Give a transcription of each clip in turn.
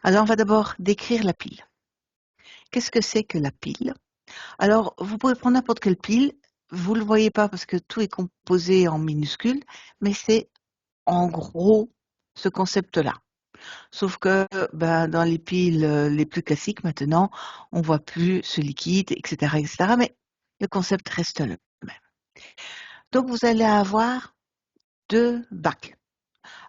Alors, on va d'abord décrire la pile. Qu'est-ce que c'est que la pile? Alors, vous pouvez prendre n'importe quelle pile. Vous ne le voyez pas parce que tout est composé en minuscules, mais c'est en gros ce concept-là. Sauf que dans les piles les plus classiques maintenant, on ne voit plus ce liquide, etc., etc., mais le concept reste le même. Donc, vous allez avoir deux bacs.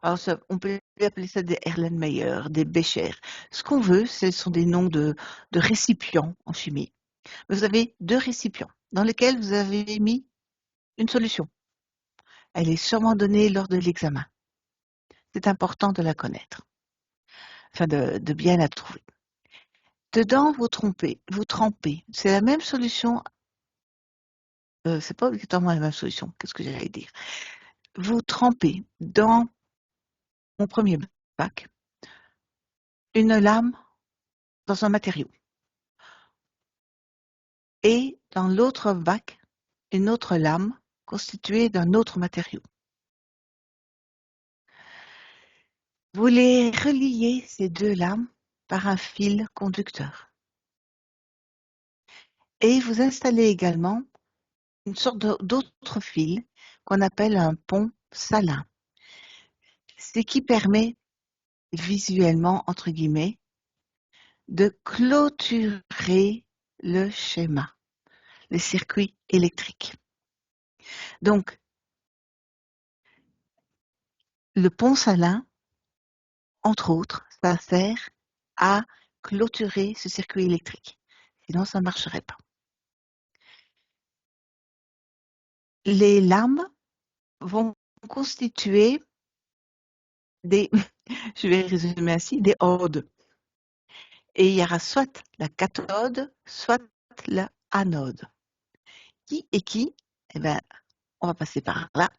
Alors, on peut appeler ça des Erlenmeyer, des Becher. Ce qu'on veut, ce sont des noms de récipients en chimie. Vous avez deux récipients dans lesquels vous avez mis une solution. Elle est sûrement donnée lors de l'examen. C'est important de la connaître, enfin de bien la trouver. Dedans, vous trempez. C'est la même solution. C'est pas obligatoirement la même solution. Qu'est-ce que j'allais dire? Vous trempez dans mon premier bac une lame dans un matériau. Et dans l'autre bac, une autre lame constituée d'un autre matériau. Vous les reliez, ces deux lames, par un fil conducteur. Et vous installez également une sorte d'autre fil qu'on appelle un pont salin. Ce qui permet visuellement, entre guillemets, de clôturer le schéma, le circuit électrique. Donc, le pont salin, entre autres, ça sert à clôturer ce circuit électrique. Sinon, ça ne marcherait pas. Les lames vont constituer des, je vais résumer ainsi, des odes. Et il y aura soit la cathode, soit la anode. Qui est qui? Eh bien, on va passer par là.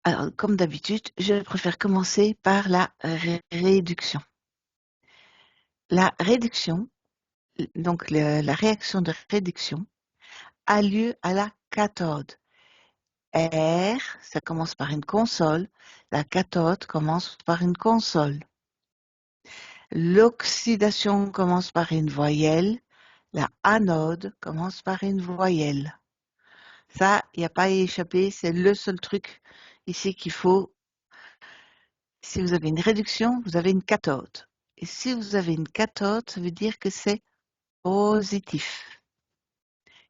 Alors, comme d'habitude, je préfère commencer par la réduction. La réduction, donc la réaction de réduction, a lieu à la cathode. R, ça commence par une console. La cathode commence par une console. L'oxydation commence par une voyelle. La anode commence par une voyelle. Ça, il n'y a pas à y échapper. C'est le seul truc ici qu'il faut. Si vous avez une réduction, vous avez une cathode. Et si vous avez une cathode, ça veut dire que c'est positif.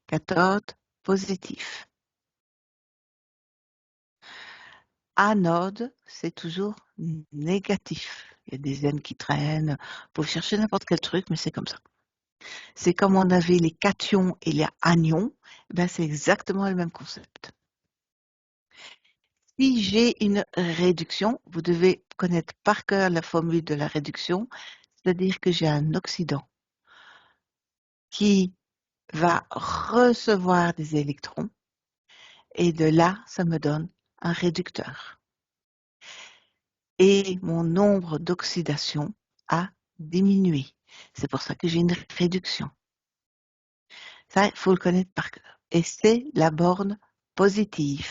Cathode, positif. Anode, c'est toujours négatif. Il y a des N qui traînent. Vous pouvez chercher n'importe quel truc, mais c'est comme ça. C'est comme on avait les cations et les anions, c'est exactement le même concept. Si j'ai une réduction, vous devez connaître par cœur la formule de la réduction, c'est-à-dire que j'ai un oxydant qui va recevoir des électrons et de là, ça me donne un réducteur. Et mon nombre d'oxydation a diminué. C'est pour ça que j'ai une réduction. Ça, il faut le connaître par cœur. Et c'est la borne positive.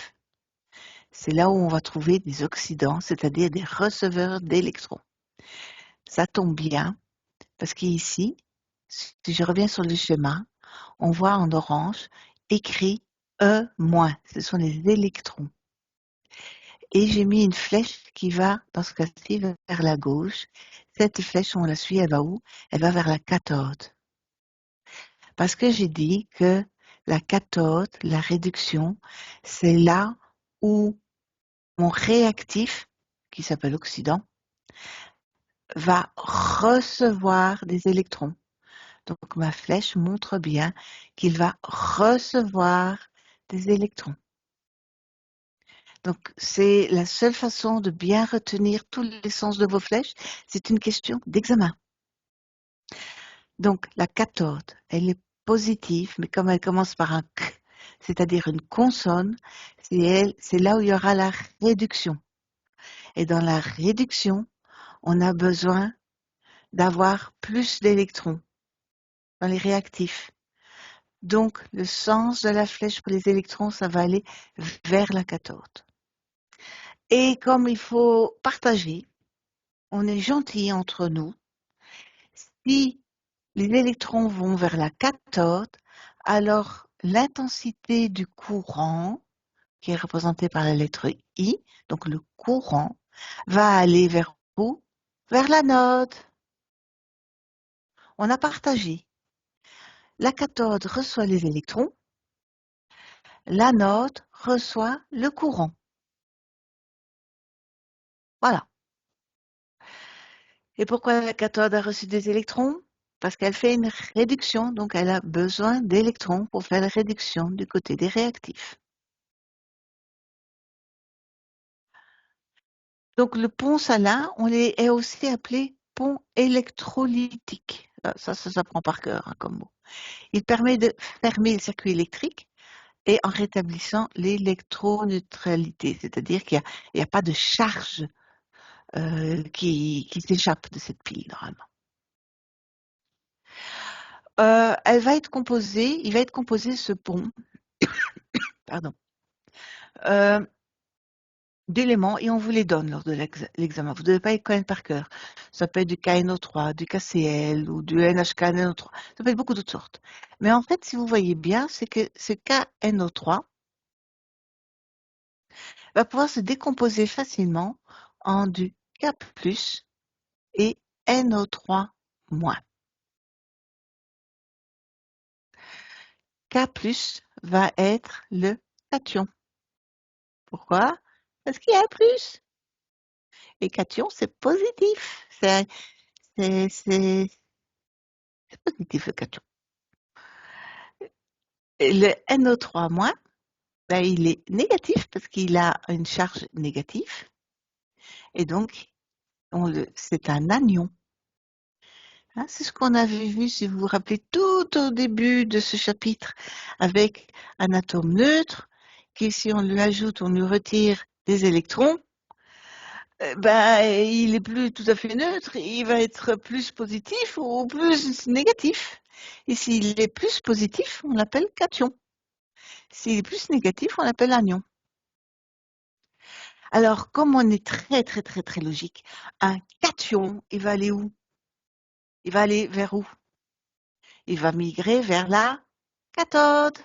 C'est là où on va trouver des oxydants, c'est-à-dire des receveurs d'électrons. Ça tombe bien, parce qu'ici, si je reviens sur le schéma, on voit en orange écrit E-. Ce sont les électrons. Et j'ai mis une flèche qui va, dans ce cas-ci, vers la gauche. Cette flèche, on la suit, elle va où? Elle va vers la cathode. Parce que j'ai dit que la cathode, la réduction, c'est là où mon réactif, qui s'appelle oxydant, va recevoir des électrons. Donc ma flèche montre bien qu'il va recevoir des électrons. Donc c'est la seule façon de bien retenir tous les sens de vos flèches. C'est une question d'examen. Donc la cathode, elle est positive, mais comme elle commence par un K, c'est-à-dire une consonne, c'est là où il y aura la réduction. Et dans la réduction, on a besoin d'avoir plus d'électrons dans les réactifs. Donc, le sens de la flèche pour les électrons, ça va aller vers la cathode. Et comme il faut partager, on est gentil entre nous. Si les électrons vont vers la cathode, alors l'intensité du courant, qui est représentée par la lettre I, donc le courant, va aller vers où? Vers l'anode. On a partagé. La cathode reçoit les électrons, l'anode reçoit le courant. Voilà. Et pourquoi la cathode a reçu des électrons? Parce qu'elle fait une réduction, donc elle a besoin d'électrons pour faire la réduction du côté des réactifs. Donc le pont salin, est aussi appelé pont électrolytique. Ça s'apprend par cœur comme mot. Il permet de fermer le circuit électrique et en rétablissant l'électroneutralité, c'est-à-dire qu'il n'y a pas de charge qui s'échappe de cette pile normalement. Il va être composé ce pont, pardon, d'éléments et on vous les donne lors de l'examen. Vous ne devez pas les connaître par cœur. Ça peut être du KNO3, du KCl ou du NHKNO3. Ça peut être beaucoup d'autres sortes. Mais en fait, si vous voyez bien, c'est que ce KNO3 va pouvoir se décomposer facilement en du K+ et NO3-. K+ va être le cation. Pourquoi? Parce qu'il y a un plus. Et cation, c'est positif. C'est positif le cation. Et le NO3-, ben, il est négatif parce qu'il a une charge négative. Et donc, c'est un anion. Hein, c'est ce qu'on avait vu, si vous vous rappelez, tout au début de ce chapitre, avec un atome neutre, qui, si on lui ajoute, on lui retire des électrons, ben, il est plus tout à fait neutre, il va être plus positif ou plus négatif. Et s'il est plus positif, on l'appelle cation. S'il est plus négatif, on l'appelle anion. Alors, comme on est très logique, un cation, il va aller où? Il va aller vers où? Il va migrer vers la cathode.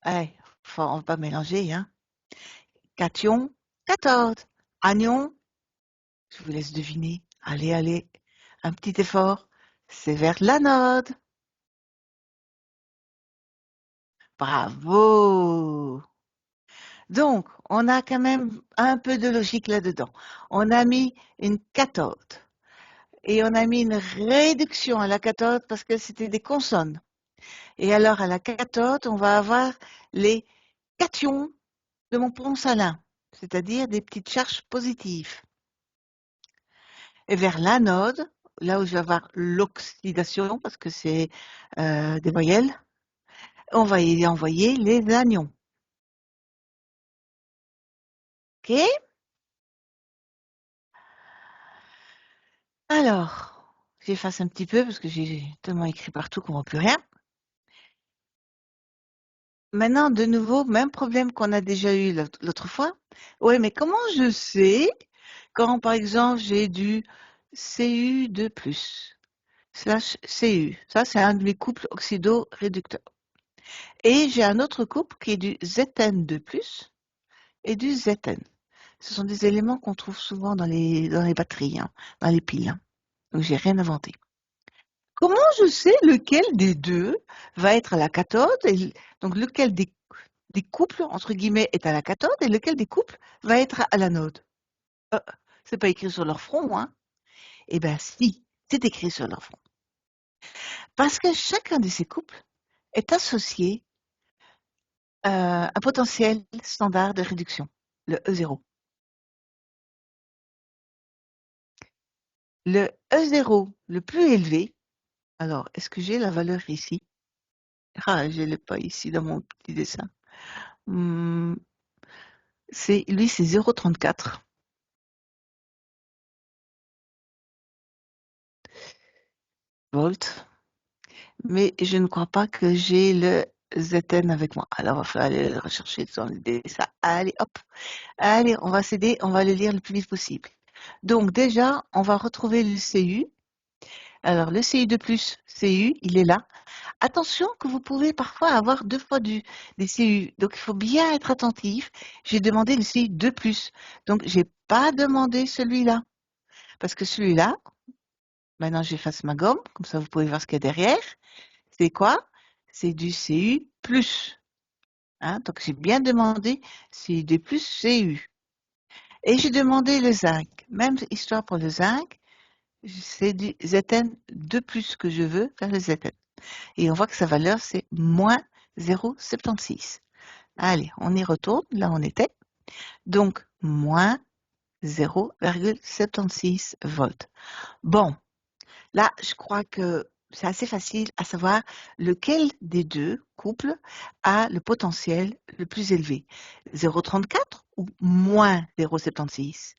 Ouais, on va pas mélanger, hein. Cation, cathode. Anion, je vous laisse deviner. Allez, un petit effort. C'est vers l'anode. Bravo! Donc, on a quand même un peu de logique là-dedans. On a mis une cathode et on a mis une réduction à la cathode parce que c'était des consonnes. Et alors, à la cathode, on va avoir les cations de mon pont salin, c'est-à-dire des petites charges positives. Et vers l'anode, là où je vais avoir l'oxydation, parce que c'est des voyelles, on va y envoyer les anions. OK? Alors, j'efface un petit peu parce que j'ai tellement écrit partout qu'on ne voit plus rien. Maintenant, de nouveau, même problème qu'on a déjà eu l'autre fois. Oui, mais comment je sais quand, par exemple, j'ai du Cu2+, slash Cu. Ça, c'est un de mes couples oxydoréducteurs. Et j'ai un autre couple qui est du Zn2+, et du Zn. Ce sont des éléments qu'on trouve souvent dans les batteries, hein, dans les piles. Hein. Donc, j'ai rien inventé. Comment je sais lequel des deux va être à la cathode, donc lequel des couples, entre guillemets, est à la cathode, et lequel des couples va être à l'anode? C'est pas écrit sur leur front, hein? Eh bien, si, c'est écrit sur leur front. Parce que chacun de ces couples est associé à un potentiel standard de réduction, le E0. Le E0 le plus élevé, alors, est-ce que j'ai la valeur ici? Ah, je ne l'ai pas ici dans mon petit dessin. Lui, c'est 0,34. Volts. Mais je ne crois pas que j'ai le Zn avec moi. Alors, il va falloir aller le rechercher dans le dessin. Allez, hop. Allez, on va céder, on va le lire le plus vite possible. Donc déjà, on va retrouver le CU. Alors le CU de plus, CU, il est là. Attention que vous pouvez parfois avoir deux fois des CU. Donc il faut bien être attentif. J'ai demandé le CU de plus. Donc j'ai pas demandé celui-là. Parce que celui-là, maintenant j'efface ma gomme, comme ça vous pouvez voir ce qu'il y a derrière. C'est quoi? C'est du CU plus. Hein, donc j'ai bien demandé CU2 plus CU. Et j'ai demandé le zinc. Même histoire pour le zinc, c'est du Zn2 plus que je veux faire le Zn. Et on voit que sa valeur c'est moins 0,76. Allez, on y retourne, là on était. Donc moins 0,76 volts. Bon, là je crois que c'est assez facile à savoir lequel des deux couples a le potentiel le plus élevé. 0,34 ou moins 0,76?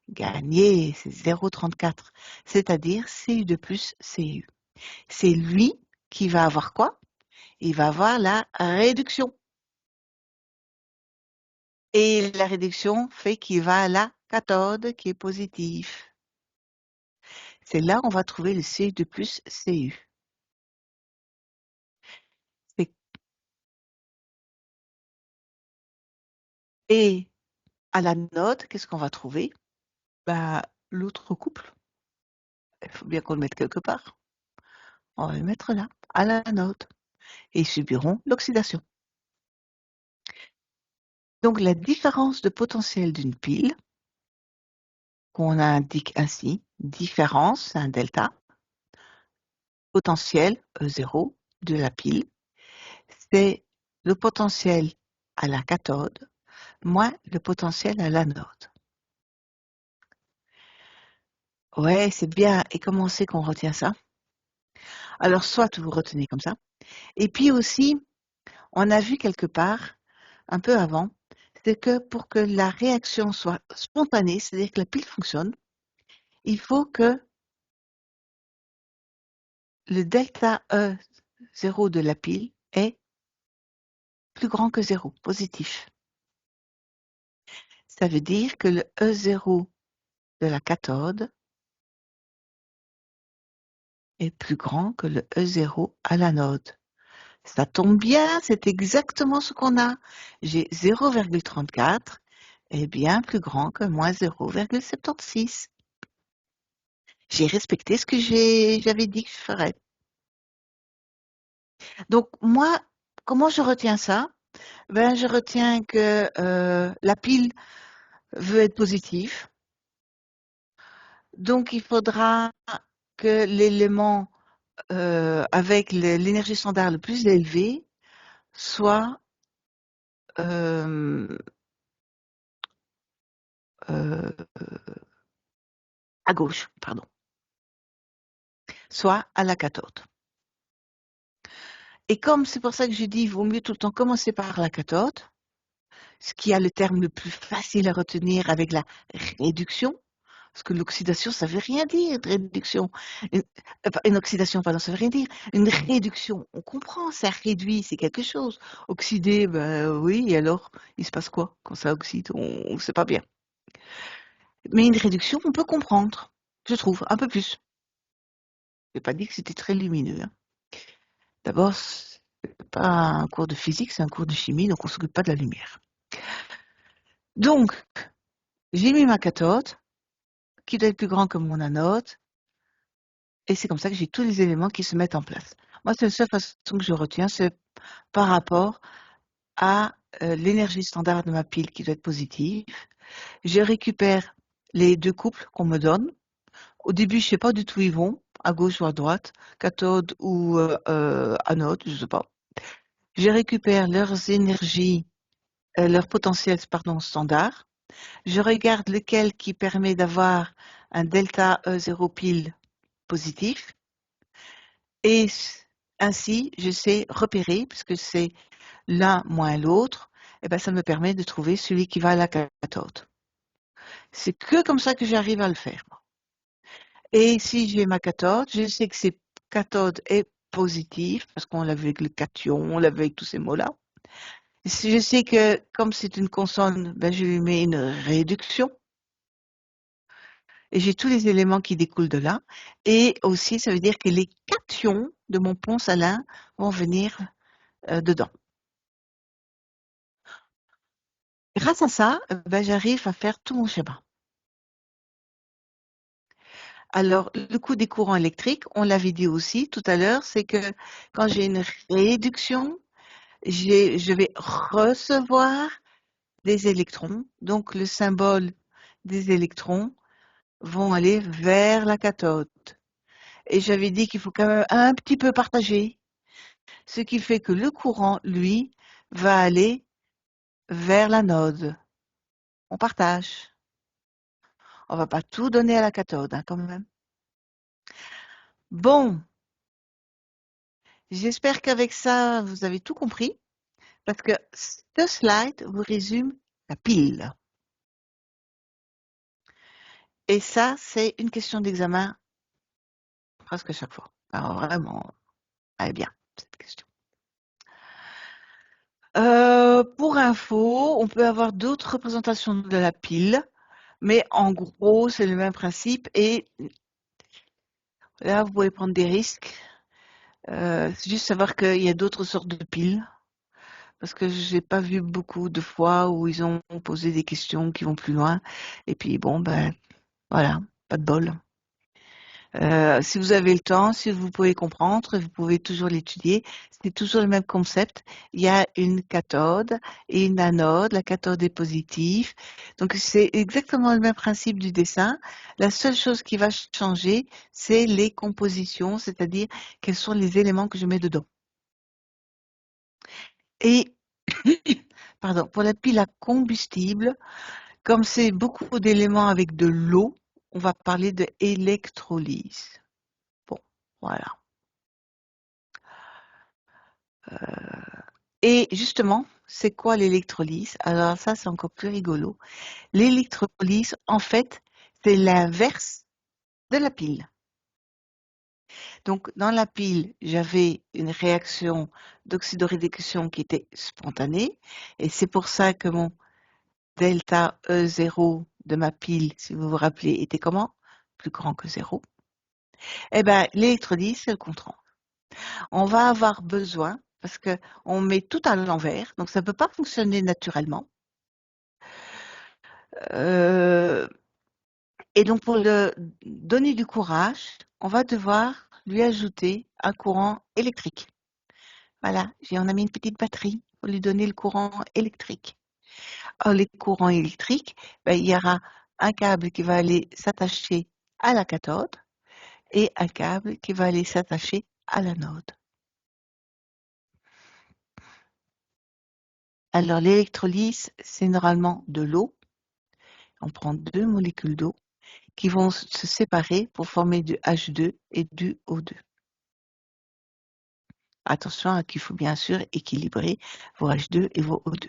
Gagné, c'est 0,34, c'est-à-dire CU2 plus CU. C'est lui qui va avoir quoi? Il va avoir la réduction. Et la réduction fait qu'il va à la cathode qui est positive. C'est là qu'on va trouver le CU2 plus CU. Et à l'anode, qu'est-ce qu'on va trouver? Bah, l'autre couple. Il faut bien qu'on le mette quelque part. On va le mettre là, à l'anode. Et ils subiront l'oxydation. Donc la différence de potentiel d'une pile, qu'on indique ainsi, différence, c'est un delta, potentiel E0 de la pile, c'est le potentiel à la cathode moins le potentiel à l'anode. Ouais, c'est bien. Et comment c'est qu'on retient ça? Alors, soit vous retenez comme ça. Et puis aussi, on a vu quelque part, un peu avant, c'est que pour que la réaction soit spontanée, c'est-à-dire que la pile fonctionne, il faut que le delta E0 de la pile est plus grand que 0, positif. Ça veut dire que le E0 de la cathode est plus grand que le E0 à l'anode. Ça tombe bien, c'est exactement ce qu'on a. J'ai 0,34 est bien plus grand que moins 0,76. J'ai respecté ce que j'avais dit que je ferais. Donc moi, comment je retiens ça? Ben, je retiens que la pile veut être positive. Donc il faudra que l'élément avec l'énergie standard le plus élevé soit euh, euh, à gauche, pardon, soit à la cathode. Et comme c'est pour ça que je dis, il vaut mieux tout le temps commencer par la cathode, ce qui a le terme le plus facile à retenir avec la réduction, parce que l'oxydation, ça veut rien dire, de réduction. Une oxydation, pardon, ça veut rien dire. Une réduction, on comprend, ça réduit, c'est quelque chose. Oxydé, ben oui, et alors, il se passe quoi quand ça oxyde? On ne sait pas bien. Mais une réduction, on peut comprendre, je trouve, un peu plus. Je n'ai pas dit que c'était très lumineux. Hein. D'abord, c'est pas un cours de physique, c'est un cours de chimie, donc on ne s'occupe pas de la lumière. Donc, j'ai mis ma cathode, qui doit être plus grand que mon anode, et c'est comme ça que j'ai tous les éléments qui se mettent en place. Moi, c'est la seule façon que je retiens, c'est par rapport à l'énergie standard de ma pile qui doit être positive. Je récupère les deux couples qu'on me donne. Au début, je ne sais pas du tout où ils vont, à gauche ou à droite, cathode ou anode, je ne sais pas. Je récupère leurs énergies, leur potentiel, pardon, standard. Je regarde lequel qui permet d'avoir un delta E0 pile positif. Et ainsi, je sais repérer, puisque c'est l'un moins l'autre, et ben, ça me permet de trouver celui qui va à la cathode. C'est que comme ça que j'arrive à le faire. Et si j'ai ma cathode, je sais que cette cathode est positive, parce qu'on l'a vu avec le cation, on l'a vu avec tous ces mots-là. Si je sais que comme c'est une consonne, ben, je lui mets une réduction. Et j'ai tous les éléments qui découlent de là. Et aussi, ça veut dire que les cations de mon pont salin vont venir dedans. Grâce à ça, ben, j'arrive à faire tout mon schéma. Alors, le coût des courants électriques, on l'avait dit aussi tout à l'heure, c'est que quand j'ai une réduction, je vais recevoir des électrons. Donc, le symbole des électrons vont aller vers la cathode. Et j'avais dit qu'il faut quand même un petit peu partager, ce qui fait que le courant, lui, va aller vers l'anode. On partage. On va pas tout donner à la cathode, hein, quand même. Bon, j'espère qu'avec ça, vous avez tout compris, parce que ce slide vous résume la pile. Et ça, c'est une question d'examen presque chaque fois. Alors vraiment, elle est bien, cette question. Pour info, on peut avoir d'autres représentations de la pile, mais en gros, c'est le même principe. Et là, vous pouvez prendre des risques. C'est juste savoir qu'il y a d'autres sortes de piles, parce que j'ai pas vu beaucoup de fois où ils ont posé des questions qui vont plus loin. Et puis bon, ben voilà, pas de bol. Si vous avez le temps, si vous pouvez comprendre, vous pouvez toujours l'étudier. C'est toujours le même concept. Il y a une cathode et une anode. La cathode est positive. Donc c'est exactement le même principe du dessin. La seule chose qui va changer, c'est les compositions, c'est-à-dire quels sont les éléments que je mets dedans. Et pardon, pour la pile à combustible, comme c'est beaucoup d'éléments avec de l'eau, on va parler de électrolyse. Bon, voilà. Et justement, c'est quoi l'électrolyse? Alors ça, c'est encore plus rigolo. L'électrolyse, en fait, c'est l'inverse de la pile. Donc, dans la pile, j'avais une réaction d'oxydoréduction qui était spontanée. Et c'est pour ça que mon delta E0 de ma pile, si vous vous rappelez, était comment? Plus grand que 0. Eh bien, l'électrolyse, c'est le contraire. On va avoir besoin, parce qu'on met tout à l'envers, donc ça ne peut pas fonctionner naturellement. Euh, et donc, pour le donner du courage, on va devoir lui ajouter un courant électrique. Voilà, on a mis une petite batterie pour lui donner le courant électrique. Alors, les courants électriques, ben, il y aura un câble qui va aller s'attacher à la cathode et un câble qui va aller s'attacher à l'anode. Alors, l'électrolyse, c'est normalement de l'eau. On prend 2 molécules d'eau qui vont se séparer pour former du H2 et du O2. Attention qu'il faut bien sûr équilibrer vos H2 et vos O2.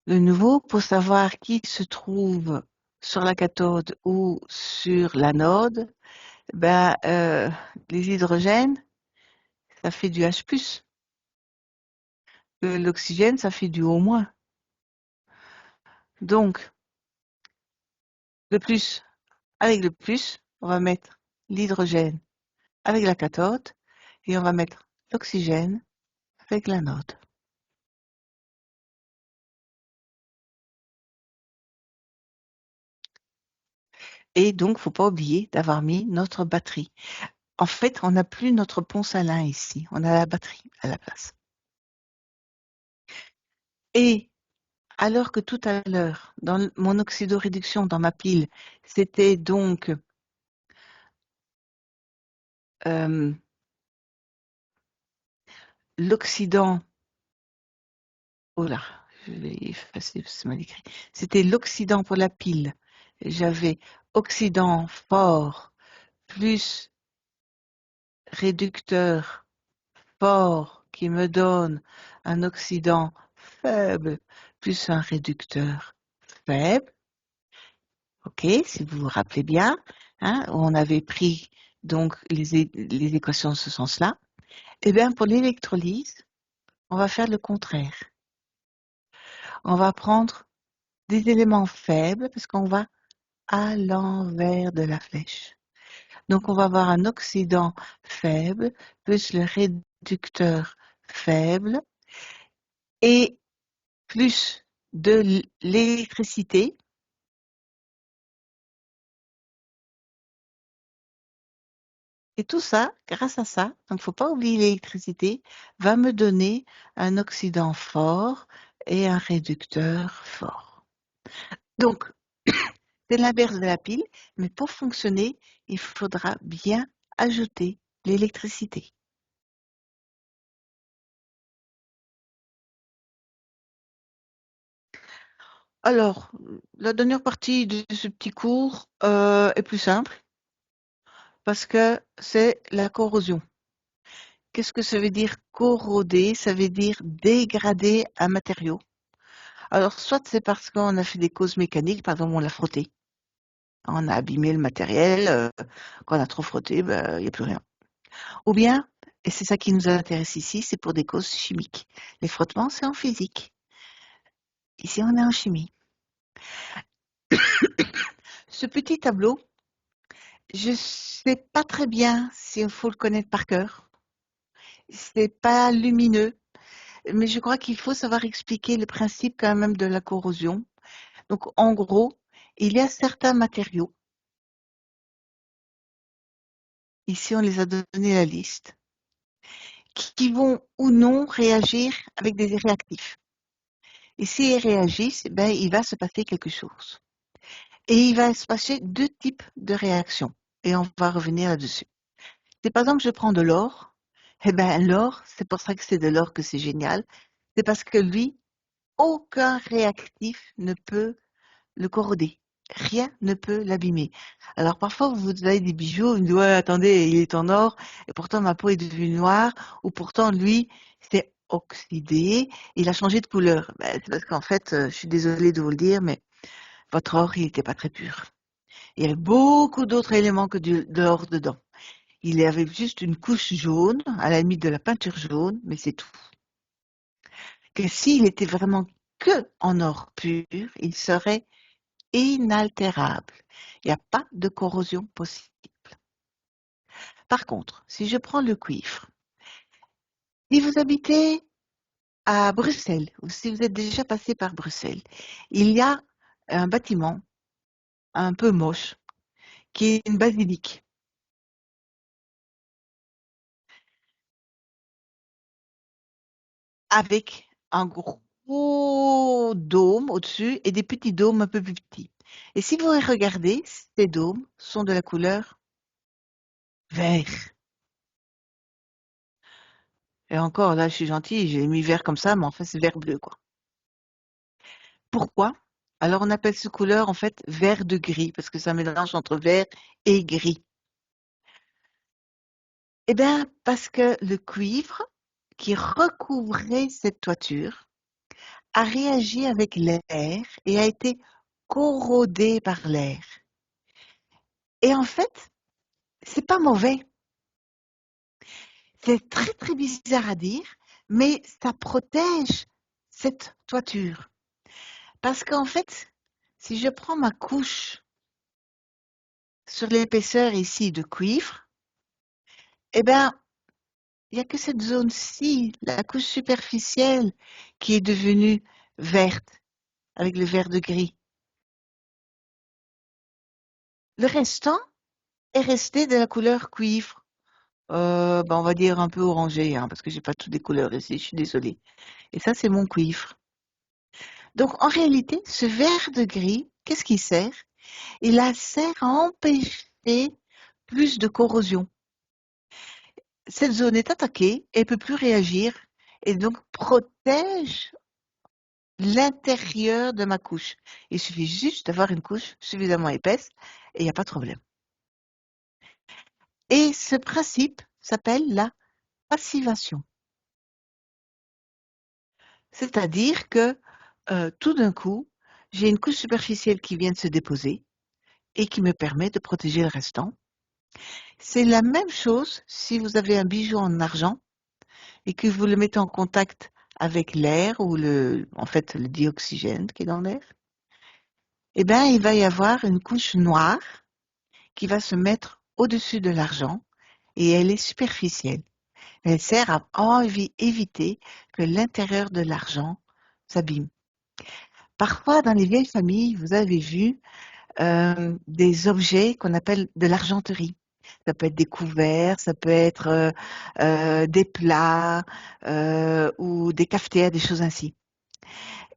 De nouveau, pour savoir qui se trouve sur la cathode ou sur l'anode, ben, les hydrogènes, ça fait du H+. L'oxygène, ça fait du O-. Donc, le plus, avec le plus, on va mettre l'hydrogène avec la cathode et on va mettre l'oxygène avec l'anode. Et donc, faut pas oublier d'avoir mis notre batterie. En fait, on n'a plus notre pont salin ici, on a la batterie à la place. Et alors que tout à l'heure, dans mon oxydoréduction, dans ma pile, c'était donc l'oxydant, oh là, je vais effacer ce mal écrit. C'était l'oxydant pour la pile. J'avais oxydant fort plus réducteur fort qui me donne un oxydant faible plus un réducteur faible. OK, si vous vous rappelez bien, hein, on avait pris donc les équations en ce sens-là. Eh bien, pour l'électrolyse, on va faire le contraire. On va prendre des éléments faibles parce qu'on va à l'envers de la flèche. Donc on va avoir un oxydant faible plus le réducteur faible et plus de l'électricité. Et tout ça, grâce à ça, donc faut pas oublier l'électricité, va me donner un oxydant fort et un réducteur fort. Donc, c'est l'inverse de la pile, mais pour fonctionner, il faudra bien ajouter l'électricité. Alors, la dernière partie de ce petit cours est plus simple parce que c'est la corrosion. Qu'est-ce que ça veut dire corroder? Ça veut dire dégrader un matériau. Alors, soit c'est parce qu'on a fait des causes mécaniques, par exemple, on l'a frotté, on a abîmé le matériel, quand on a trop frotté, ben, il n'y a plus rien. Ou bien, et c'est ça qui nous intéresse ici, c'est pour des causes chimiques. Les frottements, c'est en physique. Ici, on est en chimie. Ce petit tableau, je sais pas très bien s'il faut le connaître par cœur. C'est pas lumineux, mais je crois qu'il faut savoir expliquer le principe quand même de la corrosion. Donc, en gros, il y a certains matériaux, ici on les a donné la liste, qui vont ou non réagir avec des réactifs. Et s'ils réagissent, ben, il va se passer quelque chose. Et il va se passer deux types de réactions. Et on va revenir là-dessus. Si par exemple je prends de l'or, eh ben l'or, c'est pour ça que c'est de l'or que c'est génial, c'est parce que lui, aucun réactif ne peut le corroder. Rien ne peut l'abîmer. Alors parfois vous avez des bijoux, vous me dites ouais attendez, il est en or, et pourtant ma peau est devenue noire, ou pourtant lui s'est oxydé, il a changé de couleur. Ben, c'est parce qu'en fait, je suis désolée de vous le dire, mais votre or, il n'était pas très pur. Il y avait beaucoup d'autres éléments que de l'or dedans. Il y avait juste une couche jaune, à la limite de la peinture jaune, mais c'est tout. Que s'il était vraiment que en or pur, il serait inaltérable. Il n'y a pas de corrosion possible. Par contre, si je prends le cuivre, si vous habitez à Bruxelles, ou si vous êtes déjà passé par Bruxelles, il y a un bâtiment un peu moche, qui est une basilique, avec un gros dôme au-dessus et des petits dômes un peu plus petits. Et si vous regardez, ces dômes sont de la couleur vert. Et encore, là, je suis gentille, j'ai mis vert comme ça, mais en fait, c'est vert bleu, quoi. Pourquoi? Alors, on appelle cette couleur, en fait, vert de gris, parce que ça mélange entre vert et gris. Eh bien, parce que le cuivre qui recouvrait cette toiture a réagi avec l'air et a été corrodé par l'air. Et en fait, c'est pas mauvais. C'est très, très bizarre à dire, mais ça protège cette toiture. Parce qu'en fait, si je prends ma couche sur l'épaisseur ici de cuivre, eh ben, il n'y a que cette zone-ci, la couche superficielle, qui est devenue verte, avec le vert de gris. Le restant est resté de la couleur cuivre. Ben, on va dire un peu orangé, hein, parce que j'ai pas toutes les couleurs ici, je suis désolée. Et ça, c'est mon cuivre. Donc, en réalité, ce vert de gris, qu'est-ce qu'il sert? Il sert à empêcher plus de corrosion. Cette zone est attaquée et ne peut plus réagir et donc protège l'intérieur de ma couche. Il suffit juste d'avoir une couche suffisamment épaisse et il n'y a pas de problème. Et ce principe s'appelle la passivation. C'est-à-dire que tout d'un coup, j'ai une couche superficielle qui vient de se déposer et qui me permet de protéger le restant. C'est la même chose si vous avez un bijou en argent et que vous le mettez en contact avec l'air ou en fait, le dioxygène qui est dans l'air. eh bien, il va y avoir une couche noire qui va se mettre au-dessus de l'argent et elle est superficielle. Elle sert à éviter que l'intérieur de l'argent s'abîme. Parfois, dans les vieilles familles, vous avez vu des objets qu'on appelle de l'argenterie. Ça peut être des couverts, ça peut être des plats ou des cafetières, des choses ainsi.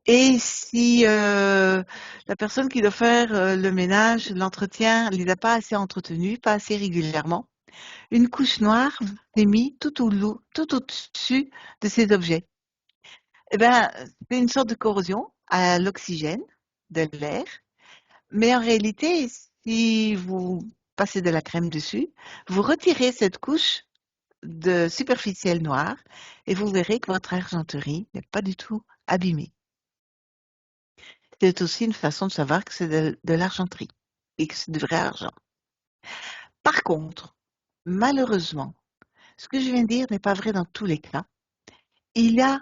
Et si la personne qui doit faire le ménage, l'entretien, ne les a pas assez entretenus, pas assez régulièrement, une couche noire est mise tout au-dessus de ces objets. Eh ben, c'est une sorte de corrosion à l'oxygène de l'air, mais en réalité, si vous passez de la crème dessus, vous retirez cette couche de superficielle noire et vous verrez que votre argenterie n'est pas du tout abîmée. C'est aussi une façon de savoir que c'est de l'argenterie et que c'est du vrai argent. Par contre, malheureusement, ce que je viens de dire n'est pas vrai dans tous les cas. Il y a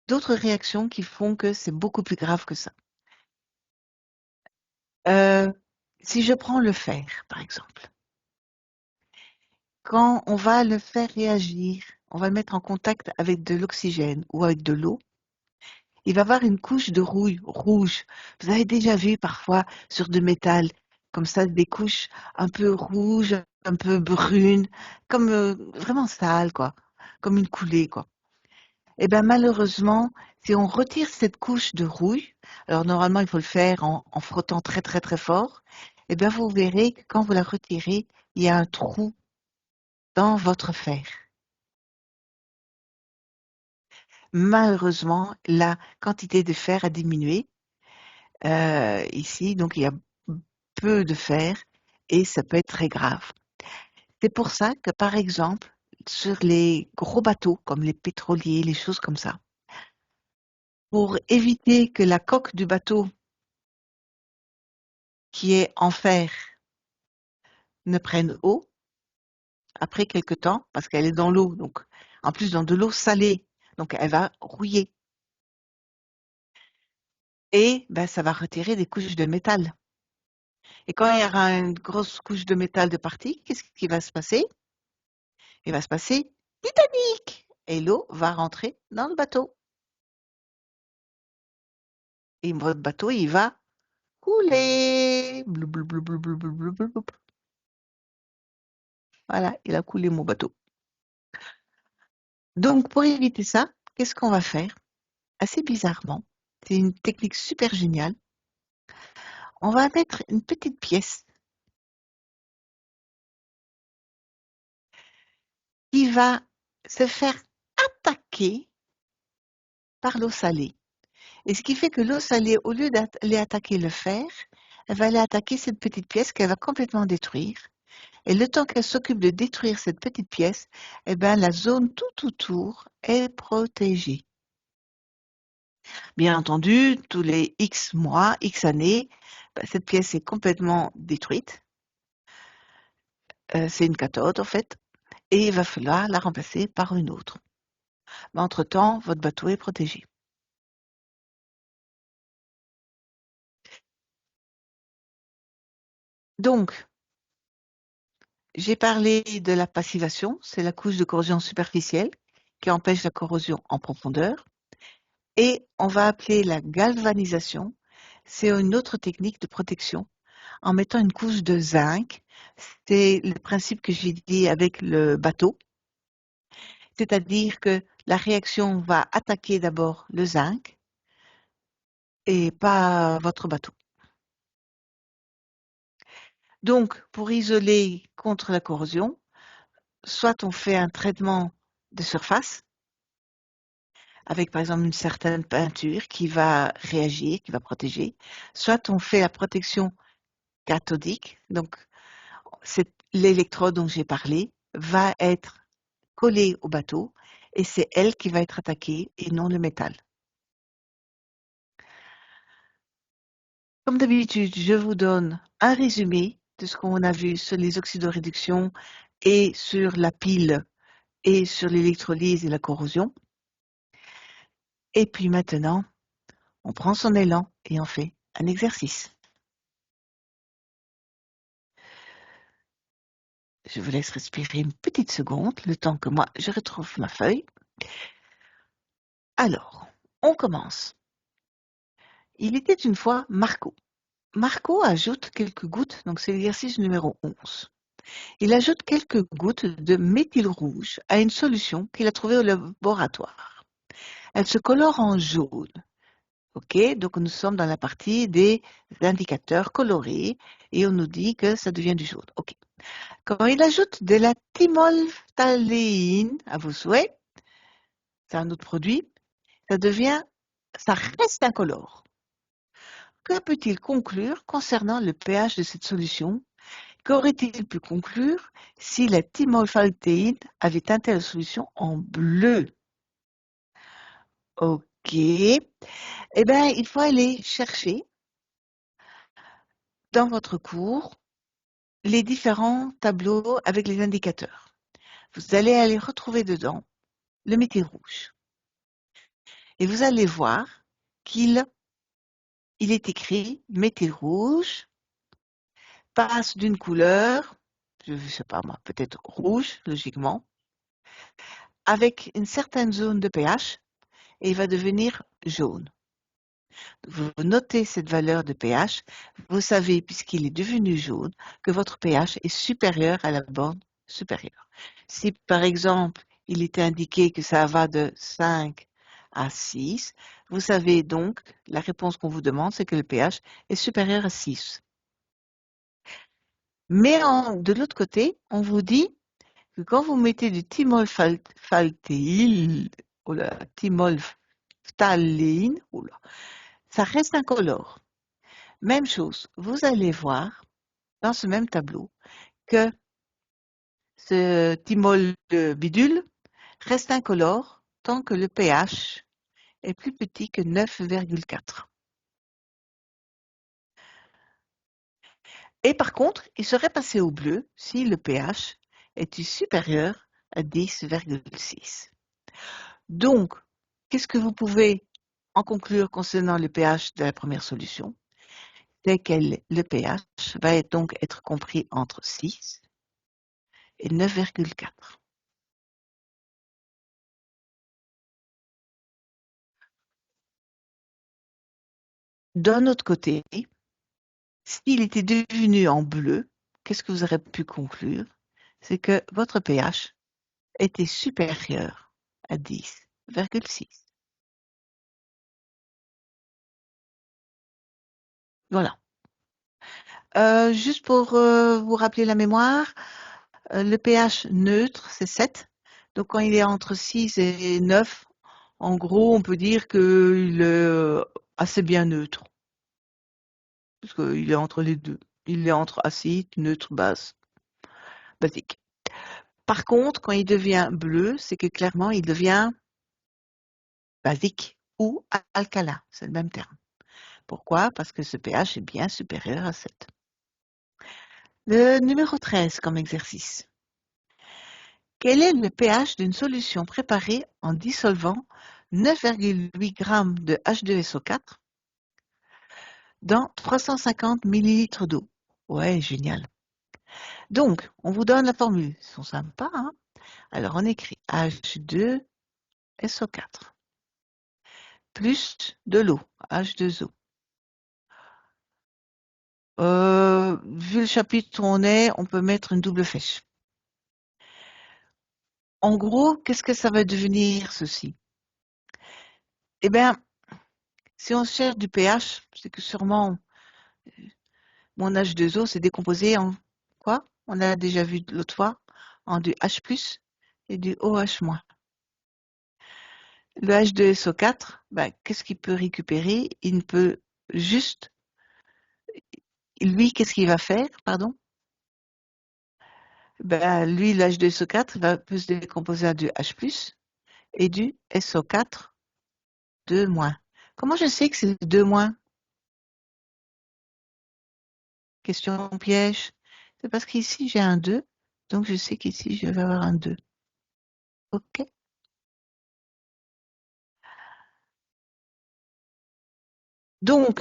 d'autres réactions qui font que c'est beaucoup plus grave que ça. Euh, si je prends le fer, par exemple, quand on va le faire réagir, on va le mettre en contact avec de l'oxygène ou avec de l'eau, il va avoir une couche de rouille rouge. Vous avez déjà vu parfois sur du métal, comme ça, des couches un peu rouges, un peu brunes, comme vraiment sales, quoi, comme une coulée, quoi. Eh bien, malheureusement, si on retire cette couche de rouille, alors normalement, il faut le faire en frottant très, très, très fort, eh bien, vous verrez que quand vous la retirez, il y a un trou dans votre fer. Malheureusement, la quantité de fer a diminué ici, donc il y a peu de fer et ça peut être très grave. C'est pour ça que, par exemple, sur les gros bateaux, comme les pétroliers, les choses comme ça, pour éviter que la coque du bateau qui est en fer ne prenne eau après quelque temps, parce qu'elle est dans l'eau, donc en plus dans de l'eau salée, donc elle va rouiller. Et ben, ça va retirer des couches de métal. Et quand il y aura une grosse couche de métal de partie, qu'est-ce qui va se passer? Il va se passer Titanic! Et l'eau va rentrer dans le bateau. Et votre bateau, il va couler. Blou, blou, blou, blou, blou, blou, blou, blou, blou. Voilà, il a coulé mon bateau. Donc, pour éviter ça, qu'est-ce qu'on va faire? Assez bizarrement, c'est une technique super géniale. On va mettre une petite pièce qui va se faire attaquer par l'eau salée. Et ce qui fait que l'eau salée, au lieu d'aller attaquer le fer, elle va aller attaquer cette petite pièce qu'elle va complètement détruire. Et le temps qu'elle s'occupe de détruire cette petite pièce, eh ben, la zone tout autour est protégée. Bien entendu, tous les X mois, X années, ben, cette pièce est complètement détruite. C'est une cathode en fait. Et il va falloir la remplacer par une autre. Mais entre-temps, votre bateau est protégé. Donc, j'ai parlé de la passivation, c'est la couche de corrosion superficielle qui empêche la corrosion en profondeur. Et on va appeler la galvanisation, c'est une autre technique de protection en mettant une couche de zinc. C'est le principe que j'ai dit avec le bateau, c'est-à-dire que la réaction va attaquer d'abord le zinc et pas votre bateau. Donc, pour isoler contre la corrosion, soit on fait un traitement de surface avec par exemple une certaine peinture qui va réagir, qui va protéger, soit on fait la protection cathodique, donc l'électrode dont j'ai parlé va être collée au bateau et c'est elle qui va être attaquée et non le métal. Comme d'habitude, je vous donne un résumé de ce qu'on a vu sur les oxydoréductions et sur la pile et sur l'électrolyse et la corrosion. Et puis maintenant, on prend son élan et on fait un exercice. Je vous laisse respirer une petite seconde, le temps que moi, je retrouve ma feuille. Alors, on commence. Il était une fois Marco. Marco ajoute quelques gouttes, donc c'est l'exercice numéro 11. Il ajoute quelques gouttes de méthyle rouge à une solution qu'il a trouvée au laboratoire. Elle se colore en jaune. OK, donc nous sommes dans la partie des indicateurs colorés et on nous dit que ça devient du jaune. OK. Quand il ajoute de la thymolphthaléine à vos souhaits, c'est un autre produit, ça reste incolore. Que peut-il conclure concernant le pH de cette solution? Qu'aurait-il pu conclure si la thymolphthaléine avait teinté la solution en bleu? OK. Eh bien, il faut aller chercher dans votre cours les différents tableaux avec les indicateurs. Vous allez aller retrouver dedans le méthyle rouge. Et vous allez voir qu'il est écrit méthyle rouge passe d'une couleur, je ne sais pas moi, peut-être rouge, logiquement, avec une certaine zone de pH et il va devenir jaune. Vous notez cette valeur de pH, vous savez, puisqu'il est devenu jaune, que votre pH est supérieur à la borne supérieure. Si par exemple, il était indiqué que ça va de 5 à 6, vous savez donc, la réponse qu'on vous demande, c'est que le pH est supérieur à 6. Mais de l'autre côté, on vous dit que quand vous mettez du thymolphthaléine, ça reste incolore. Même chose, vous allez voir dans ce même tableau que ce thymol bidule reste incolore tant que le pH est plus petit que 9,4. Et par contre, il serait passé au bleu si le pH était supérieur à 10,6. Donc, qu'est-ce que vous pouvez en conclure concernant le pH de la première solution? C'est que le pH va donc être compris entre 6 et 9,4. D'un autre côté, s'il était devenu en bleu, qu'est-ce que vous aurez pu conclure? C'est que votre pH était supérieur à 10,6. Voilà. Juste pour vous rappeler la mémoire, le pH neutre, c'est 7. Donc quand il est entre 6 et 9, en gros, on peut dire qu'il est assez bien neutre. Parce qu'il est entre les deux. Il est entre acide, neutre, base, basique. Par contre, quand il devient bleu, c'est que clairement, il devient basique ou alcalin. C'est le même terme. Pourquoi? Parce que ce pH est bien supérieur à 7. Le numéro 13 comme exercice. Quel est le pH d'une solution préparée en dissolvant 9,8 g de H2SO4 dans 350 ml d'eau? Ouais, génial. Donc, on vous donne la formule. Ils sont sympas, hein? Alors, on écrit H2SO4 plus de l'eau, H2O. Vu le chapitre où on est, on peut mettre une double flèche. En gros, qu'est-ce que ça va devenir, ceci? Eh bien, si on cherche du pH, c'est que sûrement mon H2O s'est décomposé en quoi? On a déjà vu l'autre fois, en du H+, et du OH-. Le H2SO4, ben, qu'est-ce qu'il peut récupérer? Il ne peut juste, lui, qu'est-ce qu'il va faire, pardon? Ben, lui, le H2SO4 peut se décomposer en du H+, et du SO4 2-. Comment je sais que c'est 2-? Question piège. C'est parce qu'ici j'ai un 2, donc je sais qu'ici je vais avoir un 2. OK? Donc,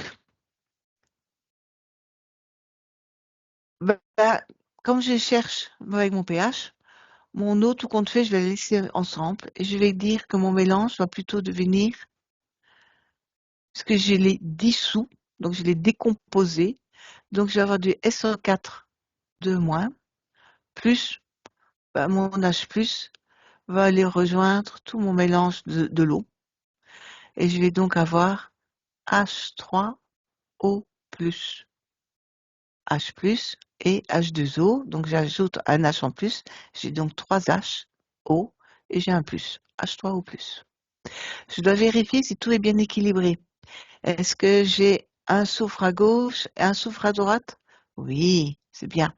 Comme je cherche avec mon pH, mon eau, tout compte fait, je vais la laisser ensemble et je vais dire que mon mélange va plutôt devenir, parce que je l'ai dissous, donc je l'ai décomposé, donc je vais avoir du SO4 de moins, plus mon H+, va aller rejoindre tout mon mélange de l'eau et je vais donc avoir H3O+, H+, et H2O, donc j'ajoute un H en plus, j'ai donc 3 H, O, et j'ai un plus, H3O+. Je dois vérifier si tout est bien équilibré. Est-ce que j'ai un soufre à gauche et un soufre à droite? Oui, c'est bien.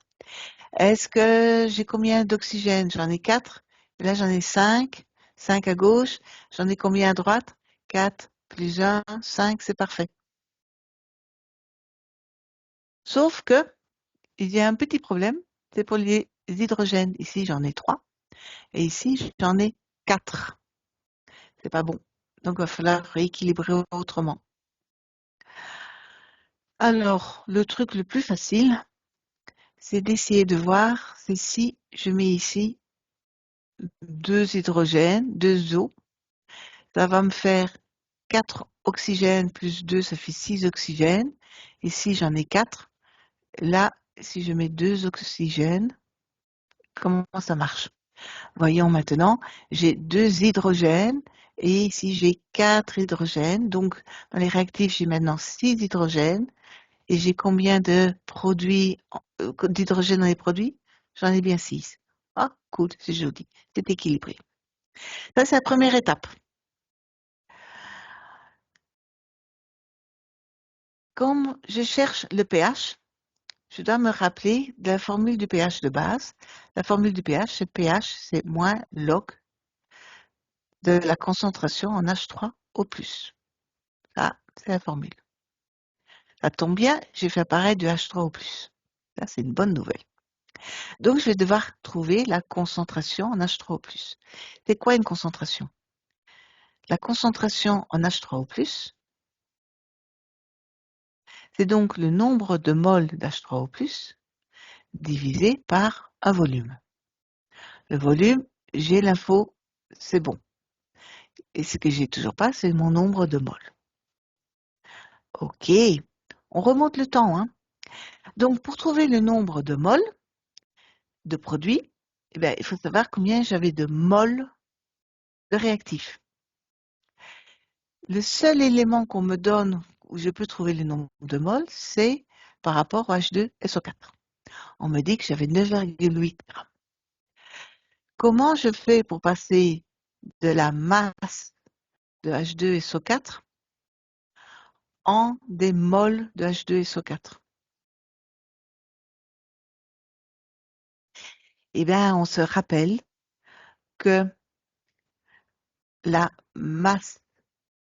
Est-ce que j'ai combien d'oxygène? J'en ai 4. Et là, j'en ai 5. 5 à gauche. J'en ai combien à droite? 4 plus 1, 5, c'est parfait. Sauf que, il y a un petit problème, c'est pour les hydrogènes. Ici, j'en ai 3. Et ici, j'en ai 4. C'est pas bon. Donc, il va falloir rééquilibrer autrement. Alors, le truc le plus facile, c'est d'essayer de voir si je mets ici 2 hydrogènes, 2 O, ça va me faire 4 oxygènes plus 2, ça fait 6 oxygènes. Ici, j'en ai 4. Là, si je mets 2 oxygènes, comment ça marche? Voyons maintenant, j'ai 2 hydrogènes et ici, j'ai 4 hydrogènes. Donc, dans les réactifs, j'ai maintenant 6 hydrogènes. Et j'ai combien de produits, d'hydrogène dans les produits? J'en ai bien 6. Ah, cool, c'est joli, c'est équilibré. Ça, c'est la première étape. Comme je cherche le pH, je dois me rappeler de la formule du pH de base. La formule du pH, c'est pH, c'est moins log de la concentration en H3O+. Ça, c'est la formule. Ça tombe bien, j'ai fait apparaître du H3O+. Ça, c'est une bonne nouvelle. Donc, je vais devoir trouver la concentration en H3O+. C'est quoi une concentration? La concentration en H3O+, c'est donc le nombre de moles d'H3O+, divisé par un volume. Le volume, j'ai l'info, c'est bon. Et ce que j'ai toujours pas, c'est mon nombre de moles. OK, on remonte le temps, hein. Donc, pour trouver le nombre de moles de produits, eh bien, il faut savoir combien j'avais de moles de réactifs. Le seul élément qu'on me donne où je peux trouver le nombre de moles, c'est par rapport au H2SO4. On me dit que j'avais 9,8 grammes. Comment je fais pour passer de la masse de H2SO4 en des moles de H2SO4? Eh bien, on se rappelle que la masse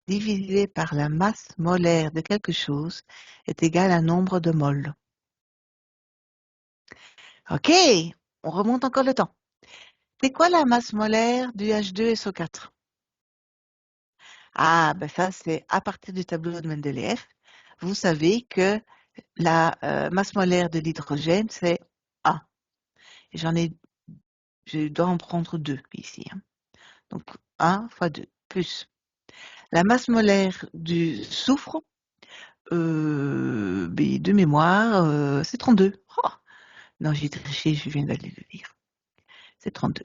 divisée par la masse molaire de quelque chose est égale à un nombre de moles. OK, on remonte encore le temps. C'est quoi la masse molaire du H2SO4? Ah, ben ça, c'est à partir du tableau de Mendeleïev. Vous savez que la masse molaire de l'hydrogène, c'est 1. Et je dois en prendre 2 ici, hein. Donc 1 fois 2, plus la masse molaire du soufre, de mémoire, c'est 32. Oh! Non, j'ai triché, je viens d'aller le lire. C'est 32.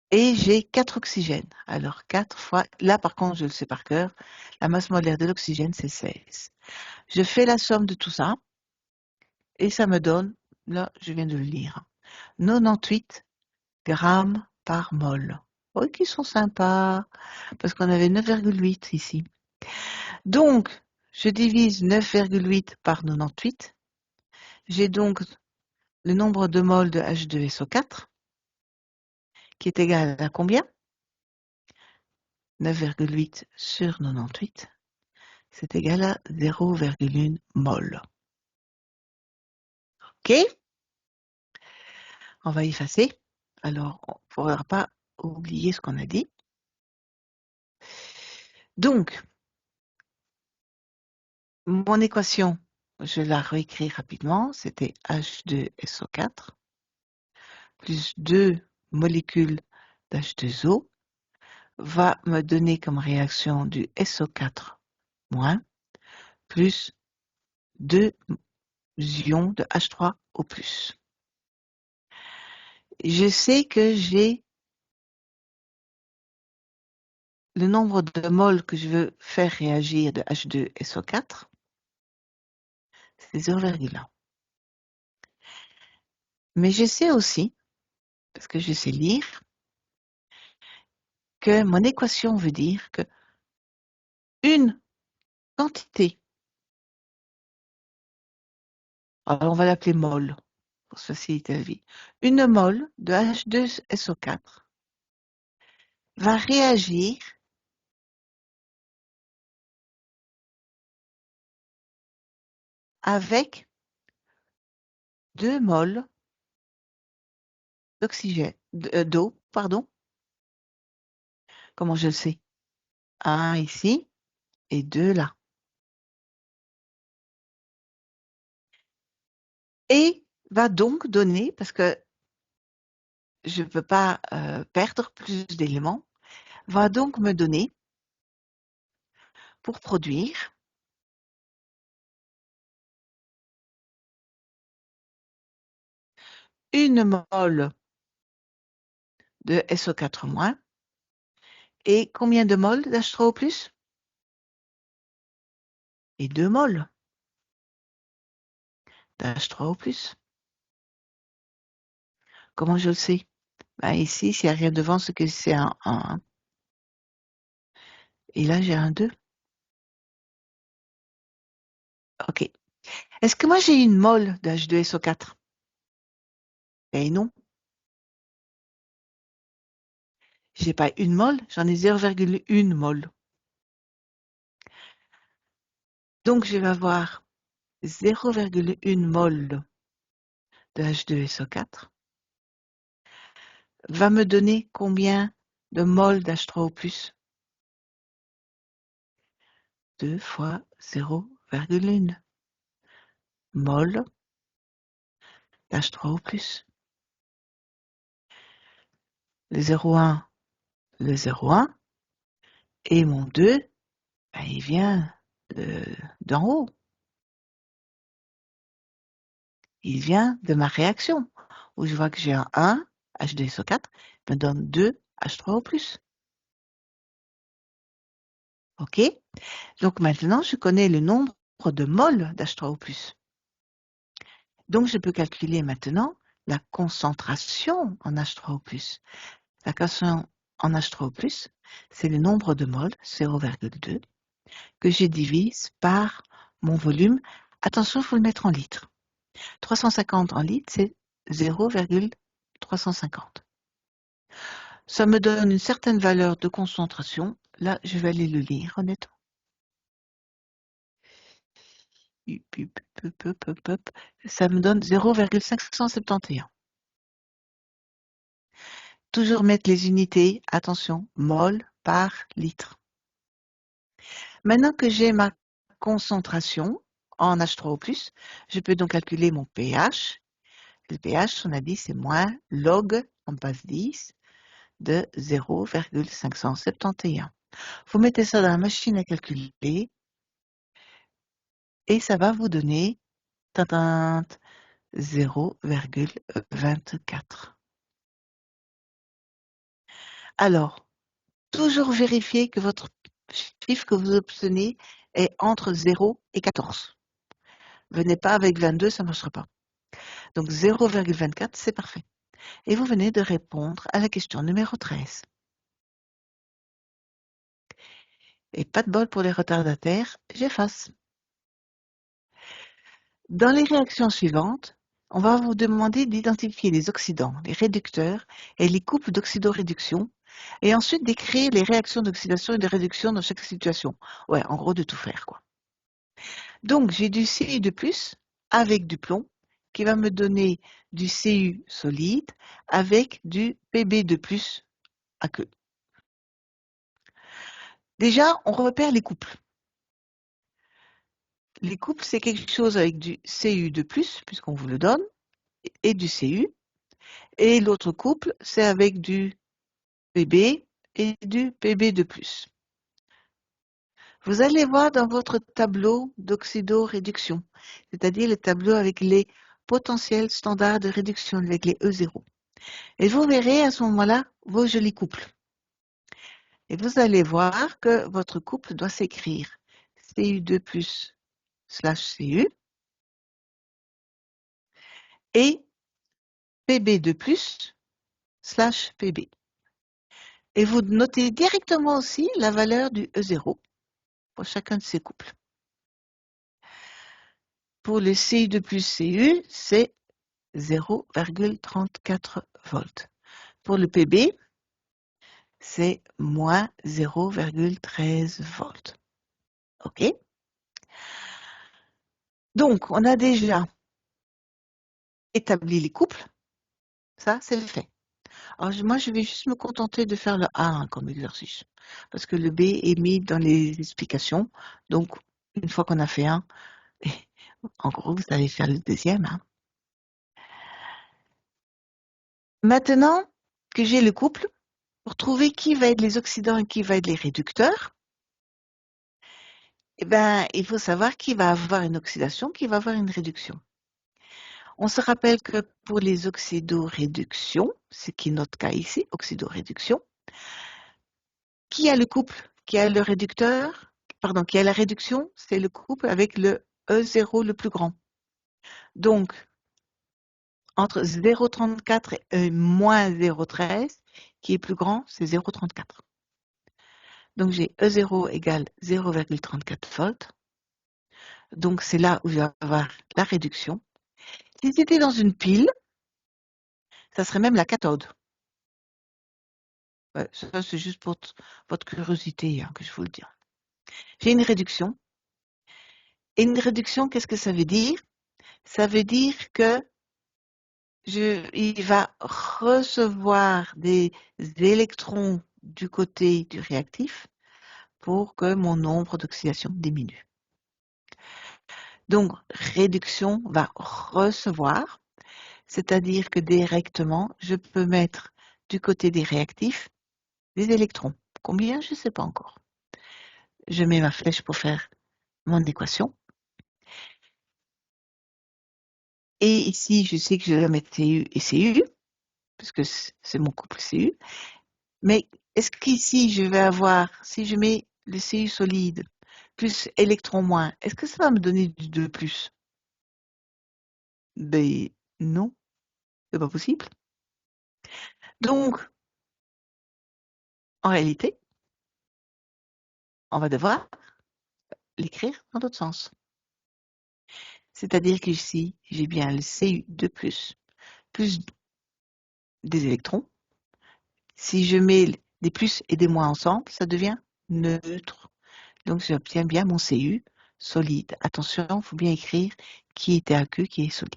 Et j'ai 4 oxygènes. Alors 4 fois, là par contre, je le sais par cœur, la masse molaire de l'oxygène, c'est 16. Je fais la somme de tout ça et ça me donne, là, je viens de le lire, 98 grammes par mol. Oh, qui sont sympas, parce qu'on avait 9,8 ici. Donc, je divise 9,8 par 98. J'ai donc le nombre de moles de H2SO4, qui est égal à combien? 9,8 sur 98, c'est égal à 0,1 mol. OK? On va effacer. Alors, on ne pourra pas oublier ce qu'on a dit. Donc, mon équation, je la réécris rapidement, c'était H2SO4 plus 2 molécules d'H2O va me donner comme réaction du SO4- plus 2 ions de H3O+. Je sais que j'ai le nombre de moles que je veux faire réagir de H2SO4, c'est 0,1. Mais je sais aussi, parce que je sais lire, que mon équation veut dire que une quantité, alors on va l'appeler mol, pour se faciliter la vie, une mole de H2SO4 va réagir avec 2 moles d'oxygène, d'eau, pardon. Comment je le sais? Un ici et 2 là. Et va donc donner, parce que je ne peux pas perdre plus d'éléments, va donc me donner, pour produire, une mole de SO4- et combien de moles d'H3O+? Et 2 moles d'H3O+. Comment je le sais? Ben ici, s'il n'y a rien devant, c'est que c'est un 1. Et là, j'ai un 2. OK. Est-ce que moi, j'ai une mole d'H2SO4? Eh non. J'ai pas une mole, j'en ai 0,1 mole. Donc, je vais avoir 0,1 mole de H2SO4 va me donner combien de moles d'H3O+? 2 fois 0,1 mol d'H3O+. Le 0,1, le 0,1, et mon 2, ben, il vient d'en haut. Il vient de ma réaction, où je vois que j'ai un 1, H2SO4, me donne 2 H3O+. OK? Donc maintenant, je connais le nombre de moles d'H3O+. Donc je peux calculer maintenant la concentration en H3O+. La concentration en H3O+, c'est le nombre de moles, 0,2, que je divise par mon volume. Attention, il faut le mettre en litres. 350 en litres, c'est 0,350. Ça me donne une certaine valeur de concentration. Là, je vais aller le lire, honnêtement. Ça me donne 0,571. Toujours mettre les unités, attention, mol par litre. Maintenant que j'ai ma concentration en H3O+, je peux donc calculer mon pH. Le pH, on a dit, c'est moins log en base 10 de 0,571. Vous mettez ça dans la machine à calculer et ça va vous donner 0,24. Alors, toujours vérifier que votre chiffre que vous obtenez est entre 0 et 14. Venez pas avec 22, ça ne marchera pas. Donc 0,24, c'est parfait. Et vous venez de répondre à la question numéro 13. Et pas de bol pour les retardataires, j'efface. Dans les réactions suivantes, on va vous demander d'identifier les oxydants, les réducteurs et les couples d'oxydoréduction, et ensuite d'écrire les réactions d'oxydation et de réduction dans chaque situation. Ouais, en gros, de tout faire, quoi. Donc, j'ai du Cu de plus avec du plomb, qui va me donner du Cu solide avec du Pb de plus aqueux. Déjà, on repère les couples. Les couples, c'est quelque chose avec du Cu2+, puisqu'on vous le donne, et du Cu. Et l'autre couple, c'est avec du Pb et du Pb2+. Vous allez voir dans votre tableau d'oxydoréduction, c'est-à-dire le tableau avec les potentiels standards de réduction, avec les E0. Et vous verrez à ce moment-là vos jolis couples. Et vous allez voir que votre couple doit s'écrire Cu2+/Cu et Pb2+/Pb. Et vous notez directement aussi la valeur du E0 pour chacun de ces couples. Pour le Cu2+Cu, c'est 0,34 volts. Pour le Pb, c'est moins 0,13 volts. OK? Donc, on a déjà établi les couples. Ça, c'est fait. Alors, moi, je vais juste me contenter de faire le A1 comme exercice. Parce que le B est mis dans les explications. Donc, une fois qu'on a fait un, en gros, vous allez faire le deuxième. Hein. Maintenant que j'ai le couple, pour trouver qui va être les oxydants et qui va être les réducteurs, eh ben, il faut savoir qui va avoir une oxydation, qui va avoir une réduction. On se rappelle que pour les oxydoréductions, ce qui est notre cas ici, oxydoréduction, qui a le couple, qui a le réducteur, pardon, qui a la réduction, c'est le couple avec le E0 le plus grand. Donc, entre 0,34 et moins 0,13, qui est plus grand, c'est 0,34. Donc, j'ai E0 égale 0,34 volts. Donc, c'est là où je vais avoir la réduction. Si c'était dans une pile, ça serait même la cathode. Ouais, ça, c'est juste pour votre curiosité hein, que je vous le dis. J'ai une réduction. Et une réduction, qu'est-ce que ça veut dire? Ça veut dire que il va recevoir des électrons du côté du réactif pour que mon nombre d'oxydation diminue. Donc, réduction va recevoir, c'est-à-dire que directement, je peux mettre du côté des réactifs des électrons. Combien? Je ne sais pas encore. Je mets ma flèche pour faire mon équation. Et ici, je sais que je dois mettre Cu et Cu, puisque c'est mon couple Cu. Mais est-ce qu'ici, je vais avoir, si je mets le Cu solide plus électron moins, est-ce que ça va me donner du 2+? Ben non, c'est pas possible. Donc, en réalité, on va devoir l'écrire dans l'autre sens. C'est-à-dire qu'ici, j'ai bien le Cu2+, plus des électrons. Si je mets des plus et des moins ensemble, ça devient neutre. Donc, j'obtiens bien mon Cu solide. Attention, il faut bien écrire qui est TAQ, qui est solide.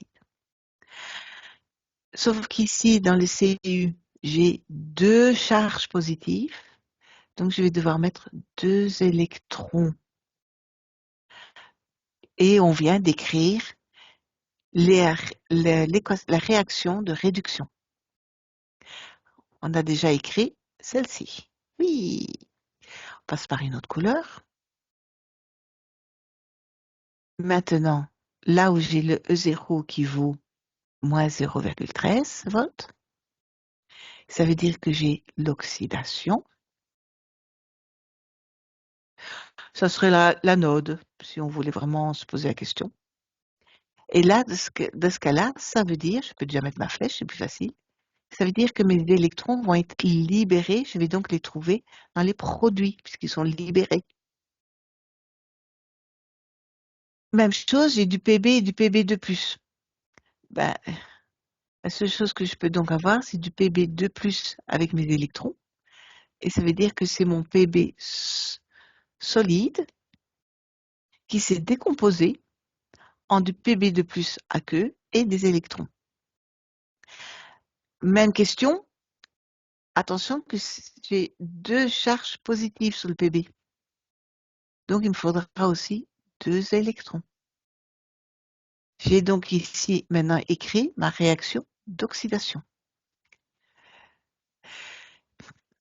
Sauf qu'ici, dans le Cu, j'ai 2 charges positives. Donc, je vais devoir mettre 2 électrons. Et on vient d'écrire la réaction de réduction. On a déjà écrit celle-ci. Oui. On passe par une autre couleur. Maintenant, là où j'ai le E0 qui vaut moins 0,13 volts, ça veut dire que j'ai l'oxydation. Ça serait l'anode, si on voulait vraiment se poser la question. Et là, de ce cas-là, ça veut dire, je peux déjà mettre ma flèche, c'est plus facile, ça veut dire que mes électrons vont être libérés, je vais donc les trouver dans les produits, puisqu'ils sont libérés. Même chose, j'ai du Pb et du Pb2+. Ben, la seule chose que je peux donc avoir, c'est du Pb2+, avec mes électrons. Et ça veut dire que c'est mon Pb solide qui s'est décomposé en du Pb2+ aqueux et des électrons. Même question, attention que j'ai 2 charges positives sur le Pb. Donc il me faudra aussi 2 électrons. J'ai donc ici maintenant écrit ma réaction d'oxydation.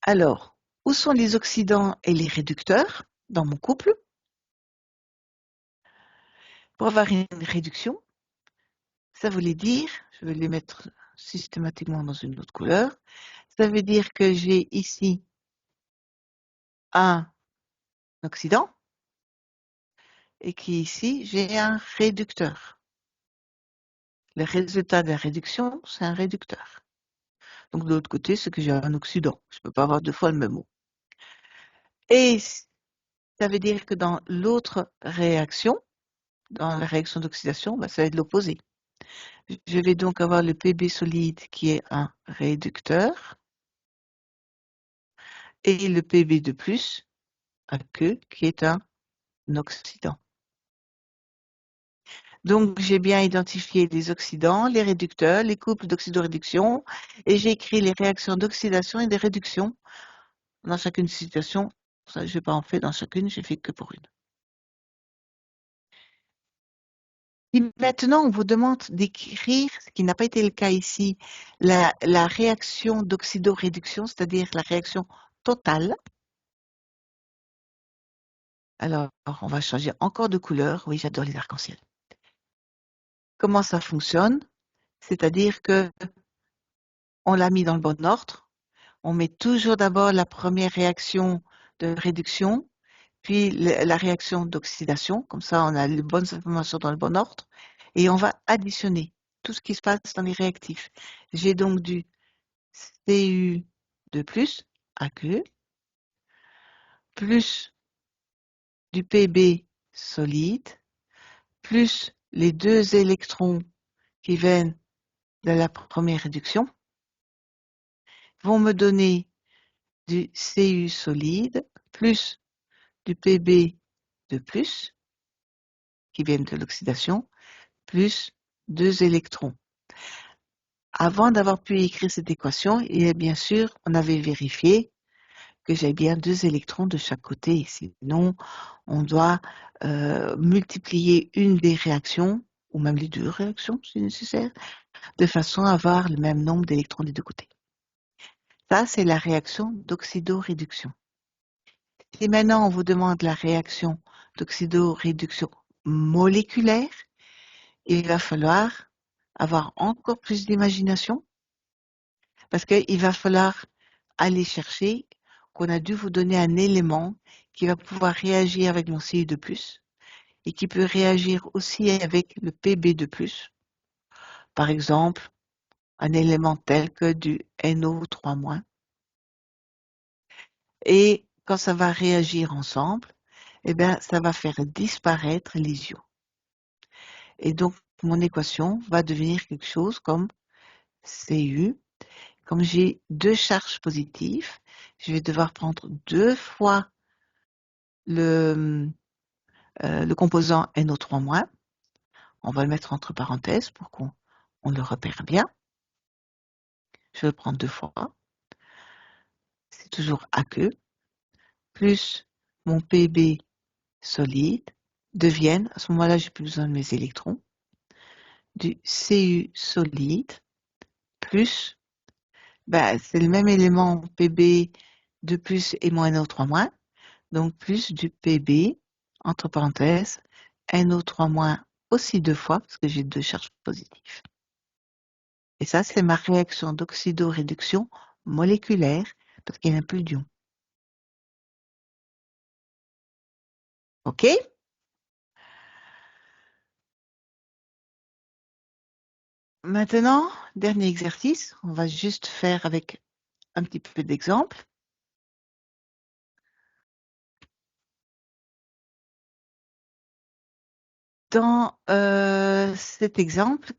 Alors, où sont les oxydants et les réducteurs dans mon couple? Pour avoir une réduction, ça voulait dire, je vais les mettre systématiquement dans une autre couleur, ça veut dire que j'ai ici un oxydant et qu'ici j'ai un réducteur. Le résultat de la réduction, c'est un réducteur. Donc de l'autre côté, c'est que j'ai un oxydant. Je ne peux pas avoir deux fois le même mot. Et ça veut dire que dans l'autre réaction, dans la réaction d'oxydation, bah, ça va être l'opposé. Je vais donc avoir le Pb solide qui est un réducteur et le Pb de plus, aqueux, qui est un oxydant. Donc j'ai bien identifié les oxydants, les réducteurs, les couples d'oxydoréduction et j'ai écrit les réactions d'oxydation et de réduction dans chacune des situations. Ça, je n'ai pas en fait dans chacune, j'ai fait que pour une. Et maintenant, on vous demande d'écrire, ce qui n'a pas été le cas ici, la réaction d'oxydoréduction, c'est-à-dire la réaction totale. Alors, on va changer encore de couleur. Oui, j'adore les arcs-en-ciel. Comment ça fonctionne? C'est-à-dire que on l'a mis dans le bon ordre. On met toujours d'abord la première réaction de réduction, puis la réaction d'oxydation. Comme ça, on a les bonnes informations dans le bon ordre. Et on va additionner tout ce qui se passe dans les réactifs. J'ai donc du Cu de plus, aqueux, plus du Pb solide, plus les deux électrons qui viennent de la première réduction, vont me donner du Cu solide, plus du Pb de plus, qui viennent de l'oxydation, plus deux électrons. Avant d'avoir pu écrire cette équation, et bien sûr, on avait vérifié que j'ai bien deux électrons de chaque côté. Sinon, on doit multiplier une des réactions, ou même les deux réactions si nécessaire, de façon à avoir le même nombre d'électrons des deux côtés. Ça, c'est la réaction d'oxydoréduction. Si maintenant on vous demande la réaction d'oxydoréduction moléculaire, il va falloir avoir encore plus d'imagination parce qu'il va falloir aller chercher qu'on a dû vous donner un élément qui va pouvoir réagir avec mon Cu2+, et qui peut réagir aussi avec le Pb de plus. Par exemple, un élément tel que du NO3-. Et quand ça va réagir ensemble, eh bien, ça va faire disparaître les ions. Et donc, mon équation va devenir quelque chose comme Cu. Comme j'ai deux charges positives, je vais devoir prendre deux fois le composant NO3-. On va le mettre entre parenthèses pour qu'on le repère bien. Je vais le prendre deux fois. C'est toujours aqueux, plus mon Pb solide deviennent, à ce moment-là, j'ai plus besoin de mes électrons, du Cu solide plus, c'est le même élément Pb de plus et moins NO3-, donc plus du Pb, entre parenthèses, NO3- aussi deux fois, parce que j'ai deux charges positives. Et ça, c'est ma réaction d'oxydoréduction moléculaire, parce qu'il n'y a plus d'ions. OK? Maintenant, dernier exercice, on va juste faire avec un petit peu d'exemple. Dans cet exemple,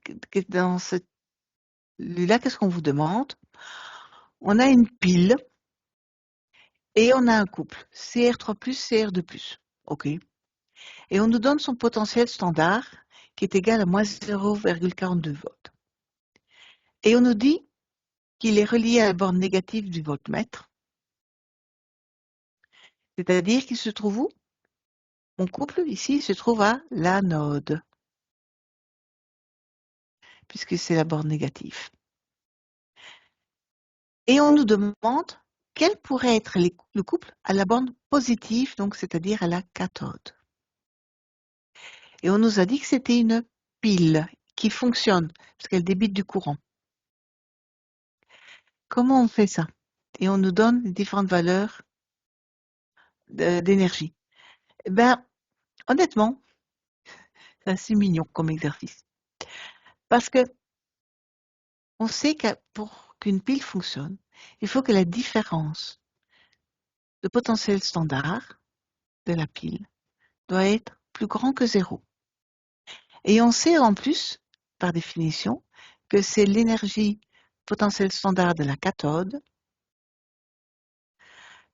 dans celui-là, qu'est-ce qu'on vous demande? On a une pile et on a un couple, Cr3+, Cr2+. OK. Et on nous donne son potentiel standard qui est égal à moins 0,42 volts. Et on nous dit qu'il est relié à la borne négative du voltmètre. C'est-à-dire qu'il se trouve où? Mon couple, ici, se trouve à l'anode. puisque c'est la borne négative. Et on nous demande quel pourrait être le couple à la borne positive, donc c'est-à-dire à la cathode. Et on nous a dit que c'était une pile qui fonctionne, parce qu'elle débite du courant. Comment on fait ça? Et on nous donne les différentes valeurs d'énergie. Eh ben, honnêtement, c'est assez mignon comme exercice. Parce que on sait que pour qu'une pile fonctionne, il faut que la différence de potentiel standard de la pile doit être plus grand que 0. Et on sait en plus, par définition, que c'est l'énergie potentielle standard de la cathode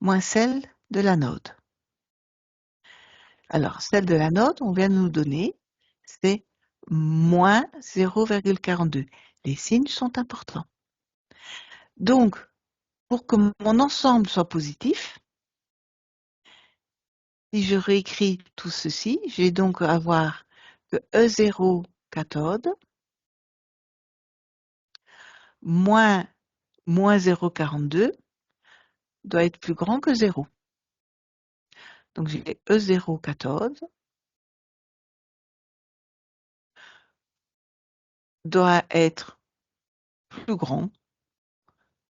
moins celle de l'anode. Alors, celle de l'anode, on vient de nous donner, c'est moins 0,42. Les signes sont importants. Donc, pour que mon ensemble soit positif, si je réécris tout ceci, je vais donc avoir que E0 cathode moins 0,42 doit être plus grand que 0. Donc j'ai E0 cathode doit être plus grand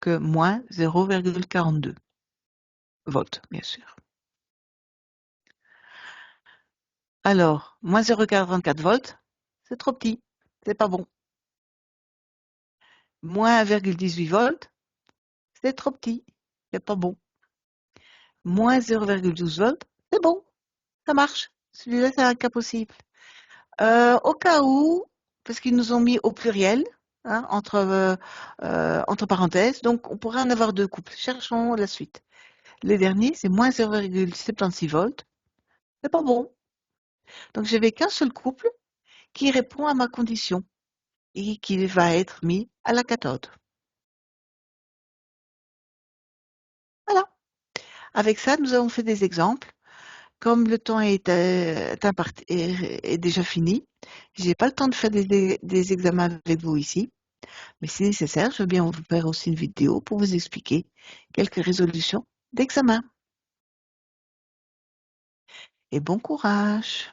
que moins 0,42 volts, bien sûr. Alors, moins 0,44 volts, c'est trop petit, c'est pas bon. Moins 1,18 volts, c'est trop petit, c'est pas bon. Moins 0,12 volts, c'est bon, ça marche. Celui-là, c'est un cas possible. Au cas où, parce qu'ils nous ont mis au pluriel, hein, entre parenthèses, donc on pourrait en avoir deux couples. Cherchons la suite. Le dernier, c'est moins 0,76 volts, c'est pas bon. Donc j'avais qu'un seul couple qui répond à ma condition et qui va être mis à la cathode. Voilà. Avec ça, nous avons fait des exemples. Comme le temps est déjà fini, je n'ai pas le temps de faire des examens avec vous ici, mais si nécessaire, je veux bien vous faire aussi une vidéo pour vous expliquer quelques résolutions d'examen. Et bon courage!